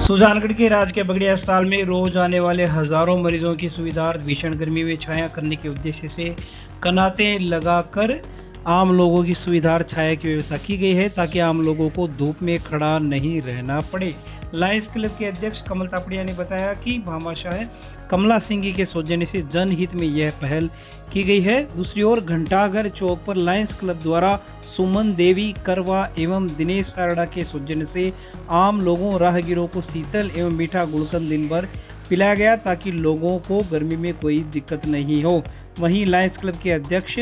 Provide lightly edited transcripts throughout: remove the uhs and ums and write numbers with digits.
सुजानगढ़ के राजकीय बगड़िया अस्पताल में रोज आने वाले हजारों मरीजों की सुविधार्थ भीषण गर्मी में छाया करने के उद्देश्य से कनातें लगाकर आम लोगों की सुविधार्थ छाया की व्यवस्था की गई है ताकि आम लोगों को धूप में खड़ा नहीं रहना पड़े। लायंस क्लब के अध्यक्ष कमल तापड़िया ने बताया कि भामाशाह कमला सिंह के सौजन्य से जनहित में यह पहल की गई है। दूसरी ओर घंटाघर चौक पर लायंस क्लब द्वारा सुमन देवी करवा एवं दिनेश सारड़ा के सौजन्य से आम लोगों राहगीरों को शीतल एवं मीठा गुलकंद दिन भर पिलाया गया ताकि लोगों को गर्मी में कोई दिक्कत नहीं हो। वहीं लायंस क्लब के अध्यक्ष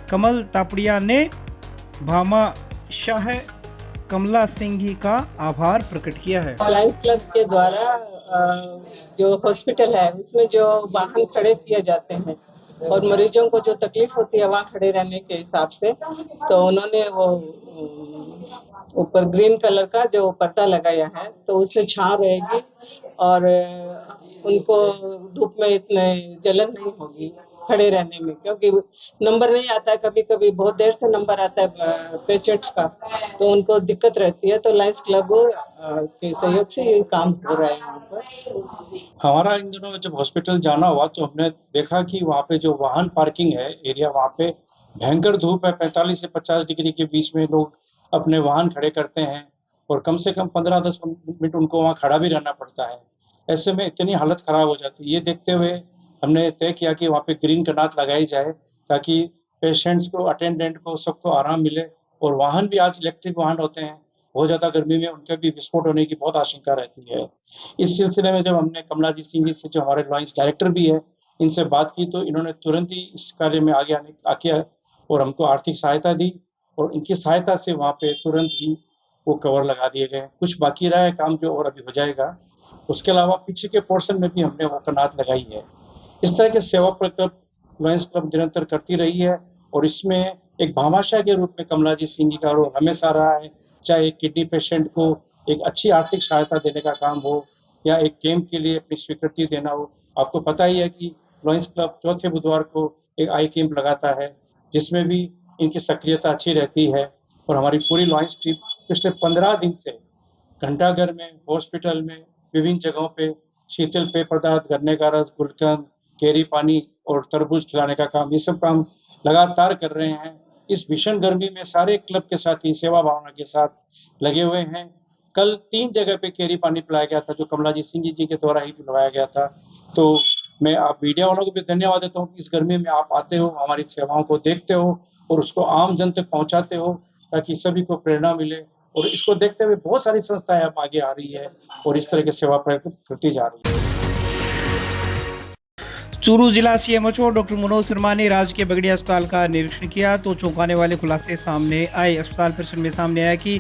कमल तापड़िया ने भामाशाह कमला सिंह का आभार प्रकट किया है। लायंस क्लब के द्वारा जो हॉस्पिटल है उसमें जो वाहन खड़े किए जाते हैं और मरीजों को जो तकलीफ होती है वहाँ खड़े रहने के हिसाब से, तो उन्होंने वो ऊपर ग्रीन कलर का जो पर्दा लगाया है तो उससे छांव रहेगी और उनको धूप में इतने जलन नहीं होगी खड़े रहने में, क्योंकि नंबर नहीं आता है, कभी कभी बहुत देर से नंबर आता है पेशेंट्स का तो उनको दिक्कत रहती है। तो लायंस क्लब के सहयोग से ये काम हो रहा है यहाँ पर। हमारा इन दिनों में जब हॉस्पिटल जाना हुआ तो हमने देखा कि वहाँ पे जो वाहन पार्किंग है एरिया, वहाँ पे भयंकर धूप है, 45 से 50 डिग्री के बीच में लोग अपने वाहन खड़े करते हैं और कम से कम 15-10 मिनट उनको वहाँ खड़ा भी रहना पड़ता है। ऐसे में इतनी हालत खराब हो जाती है। ये देखते हुए हमने तय किया कि वहाँ पे ग्रीन कनात लगाई जाए ताकि पेशेंट्स को, अटेंडेंट को, सबको आराम मिले। और वाहन भी आज इलेक्ट्रिक वाहन होते हैं, बहुत ज़्यादा गर्मी में उनके भी विस्फोट होने की बहुत आशंका रहती है। इस सिलसिले में जब हमने कमलाजीत सिंह जी से, जो हमारे लायंस डायरेक्टर भी है, इनसे बात की तो इन्होंने तुरंत ही इस कार्य में आगे आके और हमको आर्थिक सहायता दी और इनकी सहायता से वहाँ पे तुरंत ही वो कवर लगा दिए गए। कुछ बाकी रहा है काम जो और अभी हो जाएगा। उसके अलावा पीछे के पोर्शन में भी हमने वो कनात लगाई है। इस तरह के सेवा प्रकल्प लायंस क्लब निरंतर करती रही है और इसमें एक भामाशाह के रूप में कमलाजीत सिंह जी का रोल हमेशा रहा है। चाहे एक किडनी पेशेंट को एक अच्छी आर्थिक सहायता देने का काम हो या एक कैंप के लिए अपनी स्वीकृति देना हो। आपको पता ही है कि लायंस क्लब चौथे बुधवार को एक आई कैंप लगाता है जिसमें भी इनकी सक्रियता अच्छी रहती है। और हमारी पूरी लायंस टीम पिछले 15 दिन से घंटाघर में, हॉस्पिटल में, विभिन्न जगहों पे शीतल पेय पदार्थ, गन्ने का रस, गुलकंद, केरी पानी और तरबूज खिलाने का काम, ये सब काम लगातार कर रहे हैं। इस भीषण गर्मी में सारे क्लब के साथ ही सेवा भावना के साथ लगे हुए हैं। कल 3 जगह पे केरी पानी पिलाया गया था जो कमलाजीत सिंह जी के द्वारा ही पिलवाया गया था। तो मैं आप मीडिया वालों को भी धन्यवाद देता हूँ कि इस गर्मी में आप आते हो, हमारी सेवाओं को देखते हो और उसको आम जन तक पहुँचाते हो ताकि सभी को प्रेरणा मिले। और इसको देखते हुए बहुत सारी संस्थाएं अब आगे आ रही है और इस तरह की सेवा करती जा रही है। चूरू जिला सीएमओ डॉक्टर मनोज शर्मा ने राजकीय बगड़िया अस्पताल का निरीक्षण किया तो चौंकाने वाले खुलासे सामने आए। अस्पताल परिसर में सामने आया कि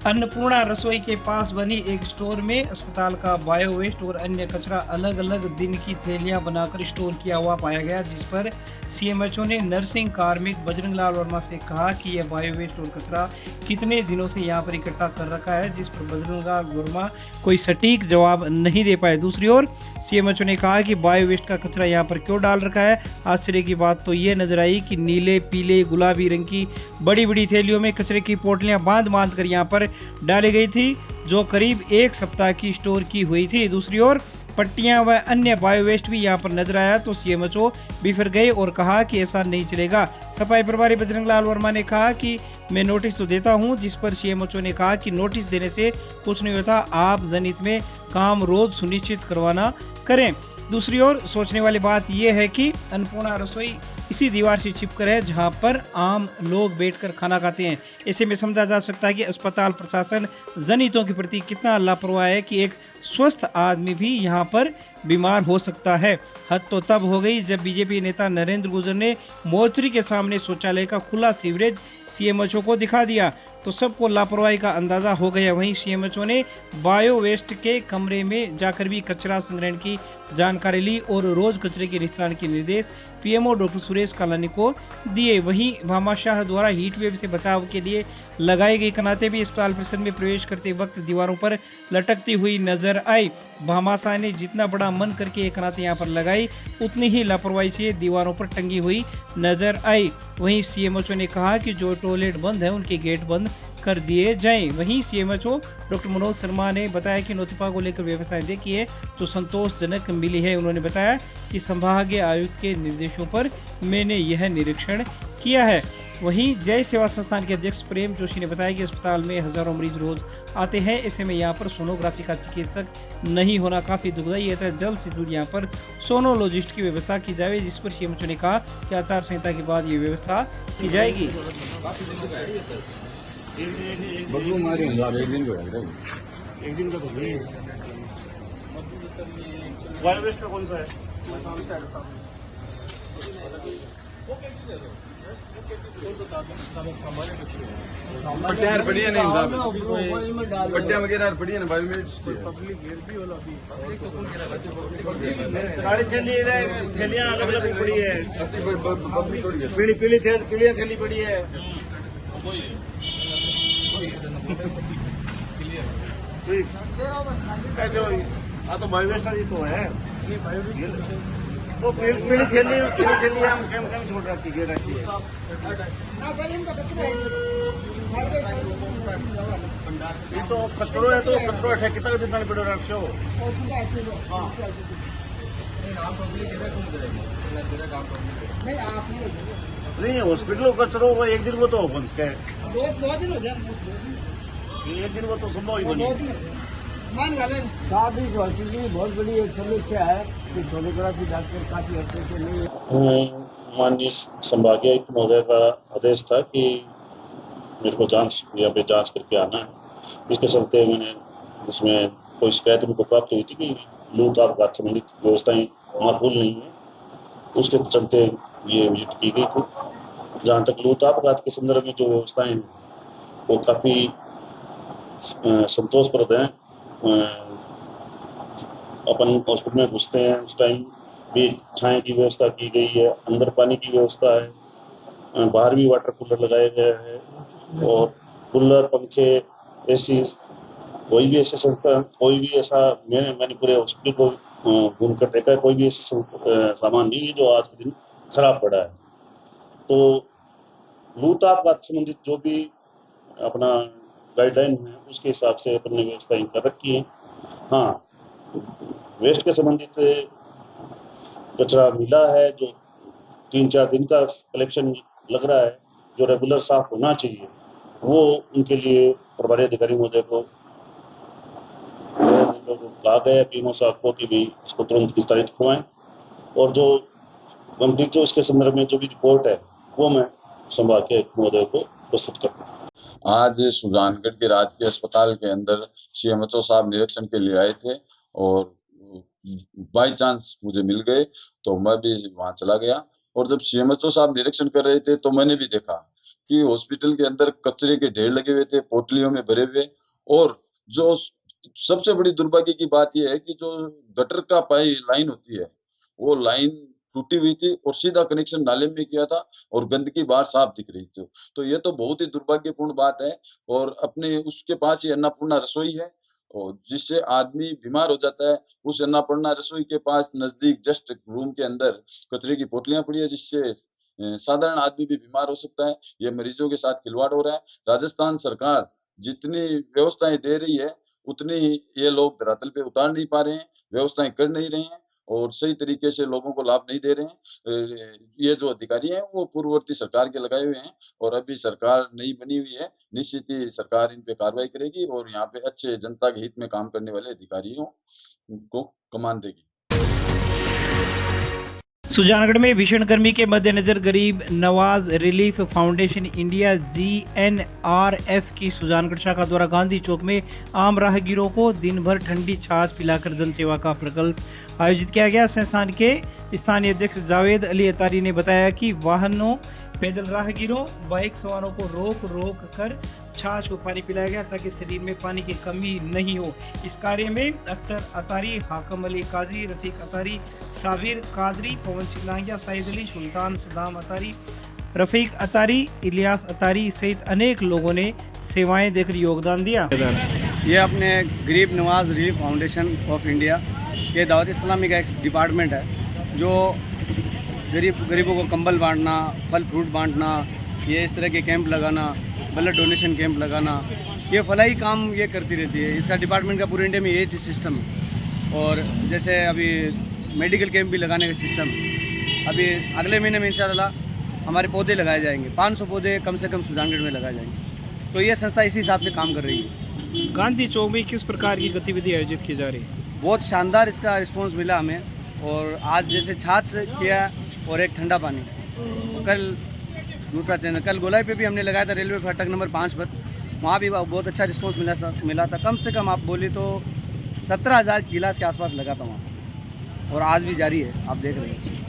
अन्नपूर्णा रसोई के पास बनी एक स्टोर में अस्पताल का बायो वेस्ट और अन्य कचरा अलग अलग दिन की थैलियां बनाकर स्टोर किया हुआ पाया गया, जिस पर सीएमएचओ ने नर्सिंग कार्मिक बजरंग लाल वर्मा से कहा कि यह बायो वेस्ट और कचरा कितने दिनों से यहां पर इकट्ठा कर रखा है, जिस पर बजरंग लाल वर्मा कोई सटीक जवाब नहीं दे पाए। दूसरी ओर सीएमएचओ ने कहा कि बायो वेस्ट का कचरा यहाँ पर क्यों डाल रखा है। आश्चर्य की बात तो ये नजर आई कि नीले, पीले, गुलाबी रंग की बड़ी बड़ी थैलियों में कचरे की पोटलियां बांध कर यहाँ पर डाली गई थी जो करीब 1 सप्ताह की स्टोर की हुई थी। दूसरी ओर पट्टियां व अन्य बायो वेस्ट भी यहाँ पर नजर आया तो सीएमएचओ बिफर गए और कहा कि ऐसा नहीं चलेगा। सफाई प्रभारी बजरंग लाल वर्मा ने कहा कि मैं नोटिस तो देता हूं, जिस पर सीएमएचओ ने कहा कि नोटिस देने से कुछ नहीं होता, आप जनहित में काम रोज सुनिश्चित करवाना करें। दूसरी ओर सोचने वाली बात यह है कि अन्नपूर्णा रसोई इसी दीवार से छिपकर है जहां पर आम लोग बैठकर खाना खाते हैं। ऐसे में समझा जा सकता है कि अस्पताल प्रशासन जनहितों के प्रति कितना लापरवाह है कि एक स्वस्थ आदमी भी यहां पर बीमार हो सकता है। हद तो तब हो गई जब बीजेपी नेता नरेंद्र गुर्जर ने मोर्चरी के सामने शौचालय का खुला सीवरेज सीएमएचओ को दिखा दिया तो सबको लापरवाही का अंदाजा हो गया। वहीं सीएमएचओ ने बायो वेस्ट के कमरे में जाकर भी कचरा संग्रहण की जानकारी ली और रोज कचरे के निस्तारण के निर्देश पीएमओ डॉक्टर सुरेश कालानी को दिए। वहीं भामाशाह द्वारा हीट वेव से बचाव के लिए लगाई गई कनातें भी अस्पताल परिसर में प्रवेश करते वक्त दीवारों पर लटकती हुई नजर आई। भामाशाह ने जितना बड़ा मन करके ये कनातें यहाँ पर लगाई उतनी ही लापरवाही से दीवारों पर टंगी हुई नजर आई। वहीं सीएमएचओ ने कहा कि जो टॉयलेट बंद है उनके गेट बंद कर दिए जाएं। वहीं सीएमएचओ डॉक्टर मनोज शर्मा ने बताया कि नोटिफा को लेकर व्यवस्थाएं देखी है तो संतोषजनक मिली है। उन्होंने बताया कि संभागीय आयुक्त के निर्देशों पर मैंने यह निरीक्षण किया है। वहीं जय सेवा संस्थान के अध्यक्ष प्रेम जोशी ने बताया कि अस्पताल में हजारों मरीज रोज आते हैं, ऐसे में यहाँ पर सोनोग्राफी का चिकित्सक नहीं होना काफी दुखदायी है। जल्द से जल्द यहाँ पर सोनोलॉजिस्ट की व्यवस्था की जाए, जिस पर सीएमएचओ ने कहा कि आचार संहिता के बाद ये व्यवस्था की जाएगी। एक दिन का तो नहीं है। वायर वेस्ट का कौन सा है? पट्टियां बढ़िया नहीं पट्टियां वगैरह बढ़िया ना भाई सारी थैलियां अलग अलग पड़ी है, पीली पीली पीलियां थैली पड़ी है। तो बायो वेस्ट तो है तो पीली थैली हम कैम छोड़ रखी है। ये तो कचरो है, तो कचरो है कितना जितना पड़ो रखो। नहीं हॉस्पिटल कचरो को एक दिन को तो बन सके, 2 दिन हो गया, एक दिन को तो संभव ही बनी। साथ ही हॉस्पिटल की बहुत बड़ी एक समस्या है कि सोनोग्राफी डॉक्टर काफी हफ्ते से नहीं है। माननीय संभागीय आयुक्त महोदय का आदेश था कि मेरे को जांच करके आना है। इसके चलते मैंने उसमें कोई शिकायत मुझको प्राप्त हुई थी कि लूट आपघात संबंधित व्यवस्थाएं माकूल नहीं है, उसके चलते ये विजिट की गई थी। जहाँ तक लूट आपघात के संदर्भ में जो व्यवस्थाएं हैं वो काफ़ी संतोषप्रद हैं। अपन हॉस्पिटल में घुसते हैं उस टाइम भी छाए की व्यवस्था की गई है, अंदर पानी की व्यवस्था है, बाहर भी वाटर कूलर लगाया गया है और कूलर, पंखे, एसी, कोई भी ऐसा मैंने पूरे हॉस्पिटल को घूमकर देखा है, कोई भी ऐसा सामान नहीं है जो आज के दिन खराब पड़ा है। तो लूट आपघात संबंधित जो भी अपना गाइडलाइन है उसके हिसाब से अपन ने व्यवस्थाएं कर रखी है। हाँ, वेस्ट के संबंधित कचरा मिला है जो 3-4 दिन का कलेक्शन लग रहा है, जो रेगुलर साफ होना चाहिए, वो उनके लिए प्रभारी अधिकारी महोदय को कहा गया पीएमओ साहब को कि भाई इसको तुरंत विस्तारित करवाएं और जो कंप्लीट जो इसके संदर्भ में जो भी रिपोर्ट है वो मैं संभागीय आयुक्त महोदय को प्रस्तुत करता हूँ। आज सुजानगढ़ के राजकीय अस्पताल के अंदर सीएमएचओ साहब निरीक्षण के लिए आए थे और बाई चांस मुझे मिल गए तो मैं भी वहां चला गया। और जब सीएमएचओ साहब निरीक्षण कर रहे थे तो मैंने भी देखा कि हॉस्पिटल के अंदर कचरे के ढेर लगे हुए थे, पोटलियों में भरे हुए। और जो सबसे बड़ी दुर्भाग्य की बात यह है कि जो गटर का लाइन होती है वो लाइन टूटी हुई थी और सीधा कनेक्शन नाले में किया था और गंदगी बाहर साफ दिख रही थी। तो ये तो बहुत ही दुर्भाग्यपूर्ण बात है। और अपने उसके पास ही अन्नपूर्णा रसोई है और जिससे आदमी बीमार हो जाता है। उस अन्नपूर्णा रसोई के पास नजदीक जस्ट रूम के अंदर कचरे की पोटलियां पड़ी है, जिससे साधारण आदमी भी बीमार हो सकता है। ये मरीजों के साथ खिलवाड़ हो रहा है। राजस्थान सरकार जितनी व्यवस्थाएं दे रही है उतनी ये लोग धरातल पे उतार नहीं पा रहे हैं, व्यवस्थाएं कर नहीं रहे हैं और सही तरीके से लोगों को लाभ नहीं दे रहे हैं। ये जो अधिकारी हैं वो पूर्ववर्ती सरकार के लगाए हुए हैं और अभी सरकार नई बनी हुई है, निश्चित ही सरकार इन पे कार्रवाई करेगी और यहाँ पे अच्छे जनता के हित में काम करने वाले अधिकारियों को कमान देगी। सुजानगढ़ में भीषण गर्मी के मद्देनजर गरीब Nawaz relief foundation India GNRF की सुजानगढ़ शाखा द्वारा गांधी चौक में आम राहगीरों को दिन भर ठंडी छाछ पिलाकर जनसेवा का प्रकल्प आयोजित किया गया। संस्थान के स्थानीय अध्यक्ष जावेद अली अतारी ने बताया कि वाहनों, पैदल राहगीरों, बाइक सवारों को रोक कर छाछ को पानी पिलाया गया ताकि शरीर में पानी की कमी नहीं हो। इस कार्य में अख्तर अतारी, हाकम अली काजी, रफीक अतारी, साबिर कादरी, पवन सिंह लांगिया, सईद अली, सुल्तान सदाम अतारी, रफीक अतारी, इलियास अतारी सहित अनेक लोगों ने सेवाएं देकर योगदान दिया। ये अपने गरीब Nawaz relief foundation of India ये दावत इस्लामी का एक डिपार्टमेंट है जो गरीबों को कंबल बांटना, फल फ्रूट बांटना, ये इस तरह के कैंप लगाना ब्लड डोनेशन कैंप लगाना, ये फलाई काम ये करती रहती है। इसका डिपार्टमेंट का पूरे इंडिया में यही सिस्टम है। और जैसे अभी मेडिकल कैंप भी लगाने का सिस्टम है। अभी अगले महीने में इंशाल्लाह हमारे पौधे लगाए जाएंगे, 500 पौधे कम से कम सुजानगढ़ में लगाए जाएंगे। तो ये संस्था इसी हिसाब से काम कर रही है। गांधी चौक में किस प्रकार की गतिविधि आयोजित की जा रही है? बहुत शानदार इसका रिस्पांस मिला हमें। और आज जैसे छाछ किया और एक ठंडा पानी, कल दूसरा चैनल, कल गोलाई पे भी हमने लगाया था रेलवे फाटक नंबर 5 पर, वहाँ भी बहुत अच्छा रिस्पांस मिला था। कम से कम आप बोली तो 17,000 गिलास के आसपास लगा था वहाँ, और आज भी जारी है, आप देख रहे हैं।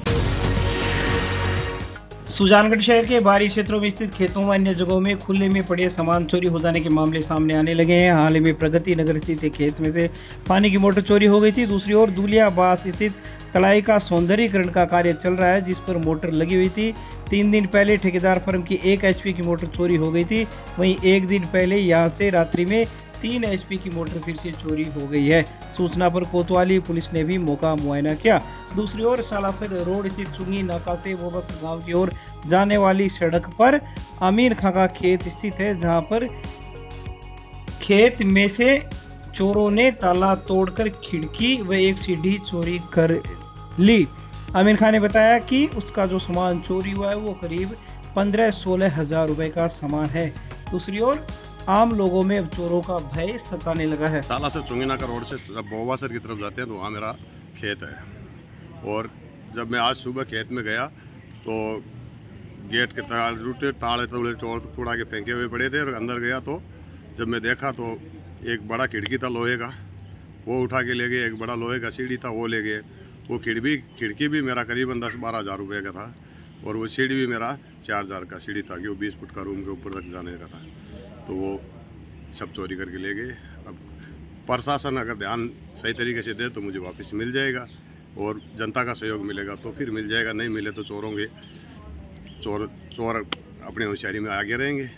सुजानगढ़ शहर के बाहरी क्षेत्रों में स्थित खेतों व अन्य जगहों में खुले में पड़े सामान चोरी हो जाने के मामले सामने आने लगे हैं। हाल ही में प्रगति नगर स्थित एक खेत में से पानी की मोटर चोरी हो गई थी। दूसरी ओर दुलियाबास स्थित तलाई का सौंदर्यीकरण का कार्य चल रहा है, जिस पर मोटर लगी हुई थी। 3 दिन पहले ठेकेदार फर्म की 1 HP की मोटर चोरी हो गई थी। वहीं 1 दिन पहले यहां से रात्रि में 3 HP की मोटर फिर से चोरी हो गई है। सूचना पर कोतवाली पुलिस ने भी मौका मुआयना किया। दूसरी ओर सालासर रोड स्थित चुंगी नाका से वापस गांव की ओर जाने वाली सड़क पर अमीर खां का खेत स्थित है, जहां पर खेत में से चोरों ने ताला तोड़कर खिड़की व एक सीढ़ी चोरी कर ली। आमिर खान ने बताया कि उसका जो सामान चोरी हुआ है वो करीब 15-16 हज़ार रुपए का सामान है। दूसरी ओर आम लोगों में अब चोरों का भय सताने लगा है। ताला से चुंगीनाका रोड से बोवासर की तरफ जाते हैं तो वहाँ मेरा खेत है। और जब मैं आज सुबह खेत में गया तो गेट के ताले तोड़ा के फेंके हुए पड़े थे, और अंदर गया तो जब मैं देखा तो एक बड़ा खिड़की था लोहे का, वो उठा के ले गए। एक बड़ा लोहे का सीढ़ी था, वो ले गए। वो खिड़की भी मेरा करीबन 10-12 हज़ार रुपये का था, और वो सीढ़ी भी मेरा 4,000 का सीढ़ी था, कि वो 20 फुट का रूम के ऊपर तक जाने का था। तो वो सब चोरी करके ले गए। अब प्रशासन अगर ध्यान सही तरीके से दे तो मुझे वापस मिल जाएगा, और जनता का सहयोग मिलेगा तो फिर मिल जाएगा, नहीं मिले तो चोर अपनी होशियारी में आगे रहेंगे।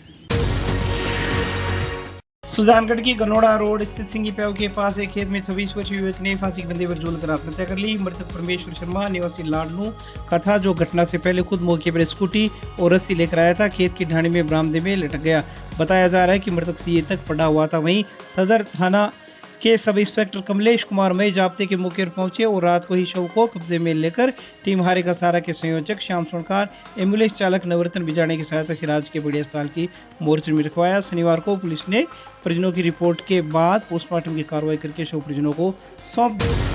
सुजानगढ़ की गनोड़ा रोड स्थित सिंगी प्याऊ के पास एक खेत में 26 वर्षीय युवक ने फांसी के फंदे पर झूलकर आत्महत्या कर ली। मृतक परमेश्वर शर्मा निवासी लाडनू का था, जो घटना से पहले खुद मौके पर स्कूटी और रस्सी लेकर आया था। खेत की ढाणी में बरामदे में लटक गया। बताया जा रहा है कि मृतक सीए तक पड़ा हुआ था। वहीं सदर थाना के सब इंस्पेक्टर कमलेश कुमार मई जाब्ते के मौके पर पहुंचे और रात को ही शव को कब्जे में लेकर टीम हारे का सहारा के संयोजक श्याम सोनकार, एम्बुलेंस चालक नवरत्न बिजाने की सहायता से राज्य के बड़ी अस्पताल की मोर्चरी में रखवाया। शनिवार को पुलिस ने परिजनों की रिपोर्ट के बाद पोस्टमार्टम की कार्रवाई करके शव परिजनों को सौंप दिया।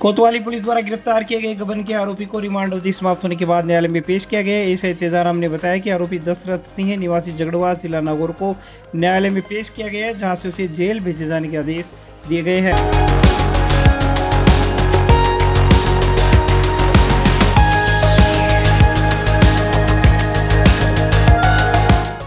कोतवाली पुलिस द्वारा गिरफ्तार किए गए गबन के आरोपी को रिमांड अवधि समाप्त होने के बाद न्यायालय में पेश किया गया। एसआई तेजाराम ने बताया कि आरोपी दशरथ सिंह निवासी झगड़वास जिला नागौर को न्यायालय में पेश किया गया है, जहां से उसे जेल भेजे जाने के आदेश दिए गए हैं।